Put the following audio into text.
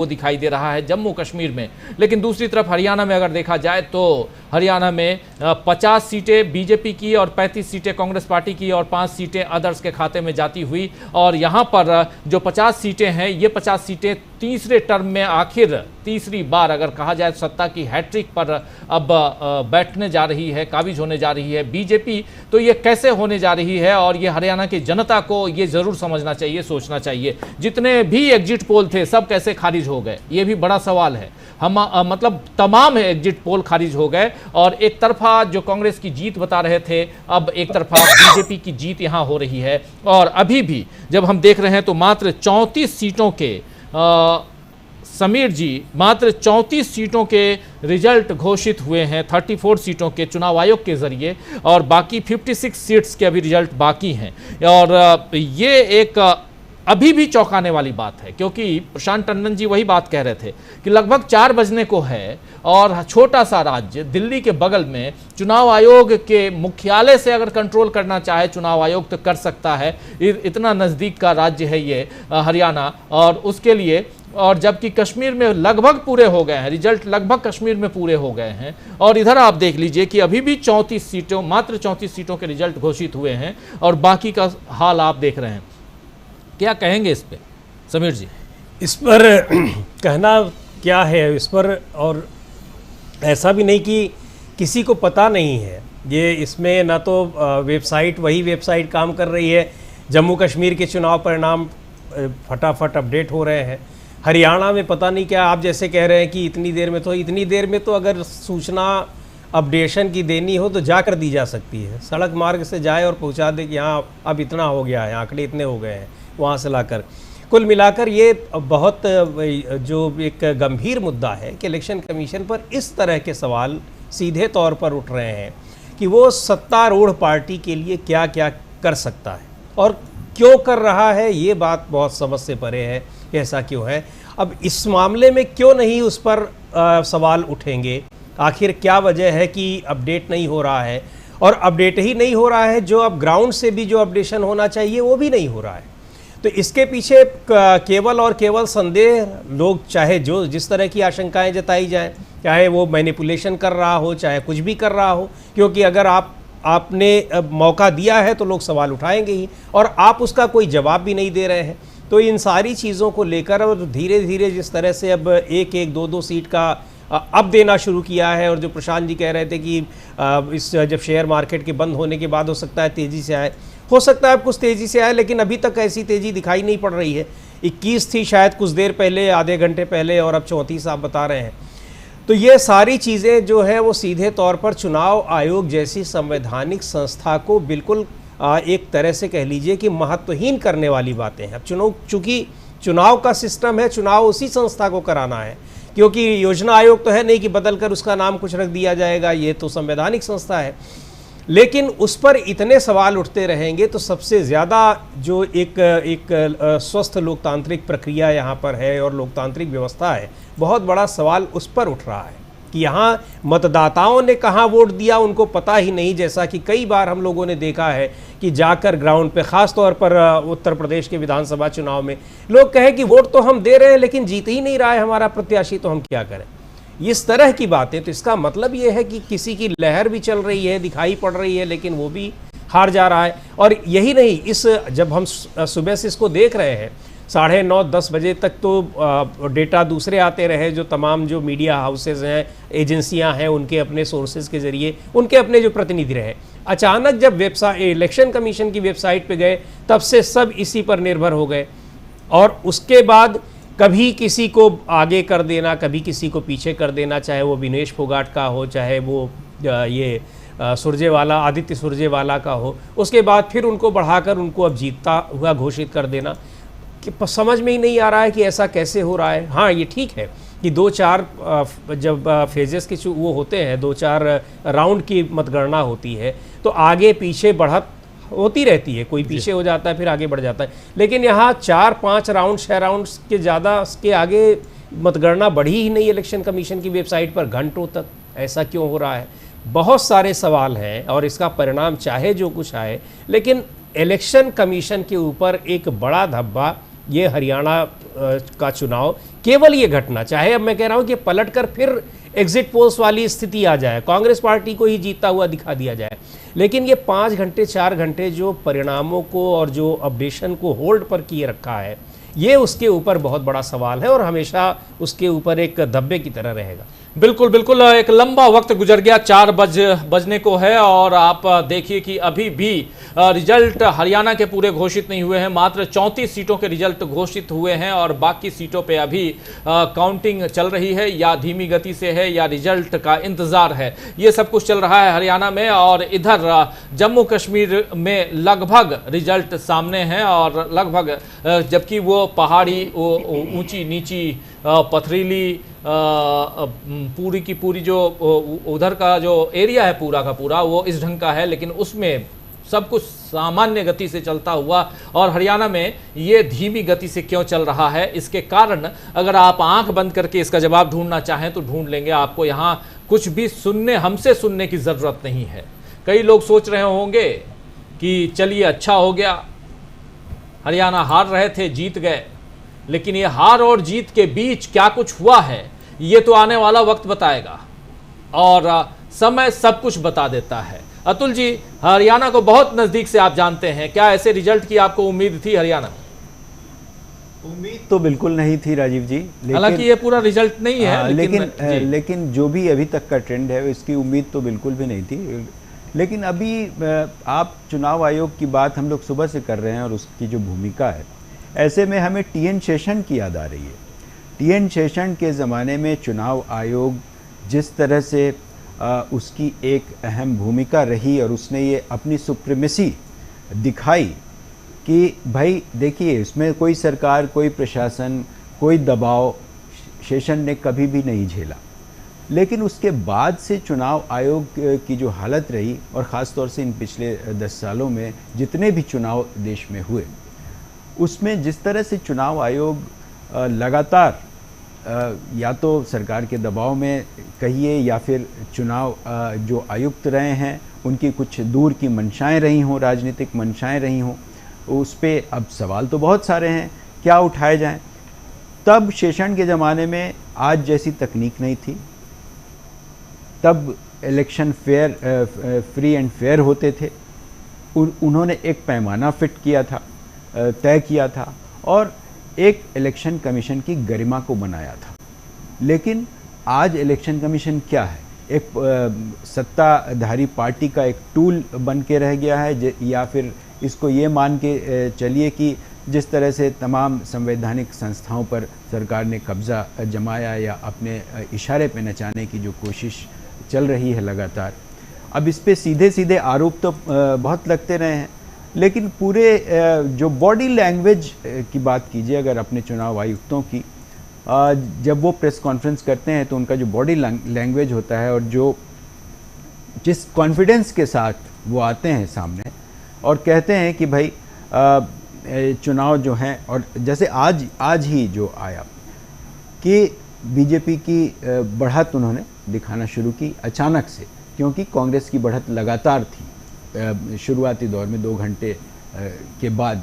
वो दिखाई दे रहा है जम्मू कश्मीर में। लेकिन दूसरी तरफ हरियाणा में अगर देखा जाए तो हरियाणा में 50 सीटें बीजेपी की और 35 सीटें कांग्रेस पार्टी की और 5 सीटें अदर्स के खाते में जाती हुई। और यहाँ पर जो 50 सीटें हैं, ये 50 सीटें तीसरे टर्म में आखिर तीसरी बार अगर कहा जाए सत्ता की हैट्रिक पर अब बैठने जा रही है, काबिज होने जा रही है बीजेपी। तो ये कैसे होने जा रही है और ये हरियाणा की जनता को ये जरूर समझना चाहिए, सोचना चाहिए। जितने भी एग्जिट पोल थे सब कैसे खारिज हो गए, ये भी बड़ा सवाल है। हम मतलब तमाम एग्जिट पोल खारिज हो गए और एक तरफा जो कांग्रेस की जीत बता रहे थे, अब एक तरफा बीजेपी की जीत यहां हो रही है। और अभी भी जब हम देख रहे हैं तो मात्र 34 सीटों के समीर जी, मात्र 34 सीटों के रिजल्ट घोषित हुए हैं 34 सीटों के चुनाव आयोग के जरिए, और बाकी 56 सीट्स के अभी रिजल्ट बाकी हैं। और ये एक अभी भी चौंकाने वाली बात है, क्योंकि प्रशांत टंडन जी वही बात कह रहे थे कि लगभग 4 बजने को है और छोटा सा राज्य दिल्ली के बगल में चुनाव आयोग के मुख्यालय से अगर कंट्रोल करना चाहे चुनाव आयोग तो कर सकता है। इतना नज़दीक का राज्य है ये हरियाणा। और उसके लिए, और जबकि कश्मीर में लगभग पूरे हो गए हैं रिजल्ट, लगभग कश्मीर में पूरे हो गए हैं। और इधर आप देख लीजिए कि अभी भी 34 सीटों, मात्र 34 सीटों के रिजल्ट घोषित हुए हैं और बाकी का हाल आप देख रहे हैं। क्या कहेंगे इस पे समीर जी? इस पर कहना क्या है इस पर, और ऐसा भी नहीं कि किसी को पता नहीं है। ये इसमें ना तो वेबसाइट, वही वेबसाइट काम कर रही है, जम्मू कश्मीर के चुनाव परिणाम फटाफट अपडेट हो रहे हैं। हरियाणा में पता नहीं क्या, आप जैसे कह रहे हैं कि इतनी देर में तो अगर सूचना अपडेशन की देनी हो तो जाकर दी जा सकती है। सड़क मार्ग से जाए और पहुंचा दे कि हाँ अब इतना हो गया है, आंकड़े इतने हो गए हैं, वहाँ से लाकर। कुल मिलाकर ये बहुत जो एक गंभीर मुद्दा है कि इलेक्शन कमीशन पर इस तरह के सवाल सीधे तौर पर उठ रहे हैं कि वो सत्तारूढ़ पार्टी के लिए क्या क्या कर सकता है और क्यों कर रहा है। ये बात बहुत समझ से परे है कि ऐसा क्यों है। अब इस मामले में क्यों नहीं उस पर सवाल उठेंगे, आखिर क्या वजह है कि अपडेट नहीं हो रहा है। और अपडेट ही नहीं हो रहा है, जो अब ग्राउंड से भी जो अपडेशन होना चाहिए वो भी नहीं हो रहा है। तो इसके पीछे केवल और केवल संदेह, लोग चाहे जो जिस तरह की आशंकाएं जताई जाए, चाहे वो मैनिपुलेशन कर रहा हो, चाहे कुछ भी कर रहा हो, क्योंकि अगर आपने मौका दिया है तो लोग सवाल उठाएंगे ही, और आप उसका कोई जवाब भी नहीं दे रहे हैं। तो इन सारी चीज़ों को लेकर और धीरे धीरे जिस तरह से अब एक एक दो दो सीट का अब देना शुरू किया है, और जो प्रशांत जी कह रहे थे कि इस जब शेयर मार्केट के बंद होने के बाद हो सकता है तेज़ी से आए, हो सकता है अब कुछ तेज़ी से आए, लेकिन अभी तक ऐसी तेज़ी दिखाई नहीं पड़ रही है। 21 थी शायद कुछ देर पहले, आधे घंटे पहले, और अब 34 आप बता रहे हैं। तो ये सारी चीज़ें जो है वो सीधे तौर पर चुनाव आयोग जैसी संवैधानिक संस्था को बिल्कुल एक तरह से कह लीजिए कि महत्वहीन करने वाली बातें हैं। अब चूँकि चुनाव का सिस्टम है, चुनाव उसी संस्था को कराना है, क्योंकि योजना आयोग तो है नहीं कि बदल कर उसका नाम कुछ रख दिया जाएगा, ये तो संवैधानिक संस्था है। लेकिन उस पर इतने सवाल उठते रहेंगे तो सबसे ज़्यादा जो एक स्वस्थ लोकतांत्रिक प्रक्रिया यहाँ पर है और लोकतांत्रिक व्यवस्था है, बहुत बड़ा सवाल उस पर उठ रहा है कि यहाँ मतदाताओं ने कहाँ वोट दिया उनको पता ही नहीं। जैसा कि कई बार हम लोगों ने देखा है कि जाकर ग्राउंड पे, ख़ास तौर पर उत्तर प्रदेश के विधानसभा चुनाव में लोग कहें कि वोट तो हम दे रहे हैं लेकिन जीत ही नहीं रहा है हमारा प्रत्याशी, तो हम क्या करें। इस तरह की बातें, तो इसका मतलब ये है कि किसी की लहर भी चल रही है, दिखाई पड़ रही है, लेकिन वो भी हार जा रहा है। और यही नहीं, जब हम सुबह से इसको देख रहे हैं 9:30-10 बजे तक तो डेटा दूसरे आते रहे, जो तमाम जो मीडिया हाउसेज हैं, एजेंसियां हैं, उनके अपने सोर्सेज के ज़रिए, उनके अपने जो प्रतिनिधि रहे। अचानक जब वेबसाइट, इलेक्शन कमीशन की वेबसाइट पे गए, तब से सब इसी पर निर्भर हो गए। और उसके बाद कभी किसी को आगे कर देना, कभी किसी को पीछे कर देना, चाहे वो विनेश फोगाट का हो, चाहे वो ये सुरजेवाला, आदित्य सुरजेवाला का हो। उसके बाद फिर उनको बढ़ाकर उनको अब जीतता हुआ घोषित कर देना, कि समझ में ही नहीं आ रहा है कि ऐसा कैसे हो रहा है। हाँ, ये ठीक है कि 2-4 जब फेजेस के वो होते हैं, 2-4 राउंड की मतगणना होती है, तो आगे पीछे बढ़त होती रहती है, कोई पीछे हो जाता है फिर आगे बढ़ जाता है। लेकिन यहाँ 4-5 राउंड, 6 राउंड के ज़्यादा के आगे मतगणना बढ़ी ही नहीं इलेक्शन कमीशन की वेबसाइट पर घंटों तक। ऐसा क्यों हो रहा है? बहुत सारे सवाल हैं और इसका परिणाम चाहे जो कुछ आए, लेकिन इलेक्शन कमीशन के ऊपर एक बड़ा धब्बा ये हरियाणा का चुनाव, केवल ये घटना, चाहे अब मैं कह रहा हूं कि पलटकर फिर एग्जिट पोल्स वाली स्थिति आ जाए, कांग्रेस पार्टी को ही जीतता हुआ दिखा दिया जाए, लेकिन ये 5 घंटे 4 घंटे जो परिणामों को और जो अपडेशन को होल्ड पर किए रखा है, ये उसके ऊपर बहुत बड़ा सवाल है और हमेशा उसके ऊपर एक धब्बे की तरह रहेगा। बिल्कुल बिल्कुल, एक लंबा वक्त गुजर गया, 4 बजने को है और आप देखिए कि अभी भी रिजल्ट हरियाणा के पूरे घोषित नहीं हुए हैं। मात्र 34 सीटों के रिजल्ट घोषित हुए हैं और बाकी सीटों पे अभी काउंटिंग चल रही है, या धीमी गति से है या रिजल्ट का इंतजार है। ये सब कुछ चल रहा है हरियाणा में, और इधर जम्मू कश्मीर में लगभग रिजल्ट सामने हैं और लगभग, जबकि वो पहाड़ी, वो ऊंची नीची पथरीली पूरी की पूरी जो उधर का जो एरिया है पूरा का पूरा वो इस ढंग का है, लेकिन उसमें सब कुछ सामान्य गति से चलता हुआ, और हरियाणा में ये धीमी गति से क्यों चल रहा है, इसके कारण अगर आप आंख बंद करके इसका जवाब ढूंढना चाहें तो ढूंढ लेंगे। आपको यहाँ कुछ भी हमसे सुनने की ज़रूरत नहीं है। कई लोग सोच रहे होंगे कि चलिए अच्छा हो गया, हरियाणा हार रहे थे जीत गए, लेकिन ये हार और जीत के बीच क्या कुछ हुआ है ये तो आने वाला वक्त बताएगा, और समय सब कुछ बता देता है। अतुल जी, हरियाणा को बहुत नजदीक से आप जानते हैं, क्या ऐसे रिजल्ट की आपको उम्मीद थी हरियाणा में? उम्मीद तो बिल्कुल नहीं थी राजीव जी, हालांकि ये पूरा रिजल्ट नहीं है, लेकिन जो भी अभी तक का ट्रेंड है इसकी उम्मीद तो बिल्कुल भी नहीं थी। लेकिन अभी आप चुनाव आयोग की बात हम लोग सुबह से कर रहे हैं और उसकी जो भूमिका है, ऐसे में हमें टीएन शेषन की याद आ रही है। टीएन शेषन के ज़माने में चुनाव आयोग जिस तरह से उसकी एक अहम भूमिका रही और उसने ये अपनी सुप्रीमेसी दिखाई कि भाई देखिए इसमें कोई सरकार, कोई प्रशासन, कोई दबाव शेषन ने कभी भी नहीं झेला। लेकिन उसके बाद से चुनाव आयोग की जो हालत रही, और ख़ास तौर से इन पिछले 10 सालों में जितने भी चुनाव देश में हुए, उसमें जिस तरह से चुनाव आयोग लगातार या तो सरकार के दबाव में कहिए या फिर चुनाव जो आयुक्त रहे हैं उनकी कुछ दूर की मंशाएं रही हों, राजनीतिक मंशाएं रही हों, उस पर अब सवाल तो बहुत सारे हैं, क्या उठाए जाएं। तब शेषन के ज़माने में आज जैसी तकनीक नहीं थी, तब इलेक्शन फ्री एंड फेयर होते थे। उन्होंने एक पैमाना फिट किया था, तय किया था, और एक इलेक्शन कमीशन की गरिमा को बनाया था। लेकिन आज इलेक्शन कमीशन क्या है? एक सत्ताधारी पार्टी का एक टूल बन के रह गया है, या फिर इसको ये मान के चलिए कि जिस तरह से तमाम संवैधानिक संस्थाओं पर सरकार ने कब्ज़ा जमाया या अपने इशारे पे नचाने की जो कोशिश चल रही है लगातार, अब इस पे सीधे सीधे आरोप तो बहुत लगते रहे हैं, लेकिन पूरे जो बॉडी लैंग्वेज की बात कीजिए अगर अपने चुनाव आयुक्तों की, जब वो प्रेस कॉन्फ्रेंस करते हैं तो उनका जो बॉडी लैंग्वेज होता है और जो जिस कॉन्फिडेंस के साथ वो आते हैं सामने और कहते हैं कि भाई चुनाव जो हैं, और जैसे आज ही जो आया कि बीजेपी की बढ़त उन्होंने दिखाना शुरू की अचानक से, क्योंकि कांग्रेस की बढ़त लगातार थी शुरुआती दौर में 2 घंटे के बाद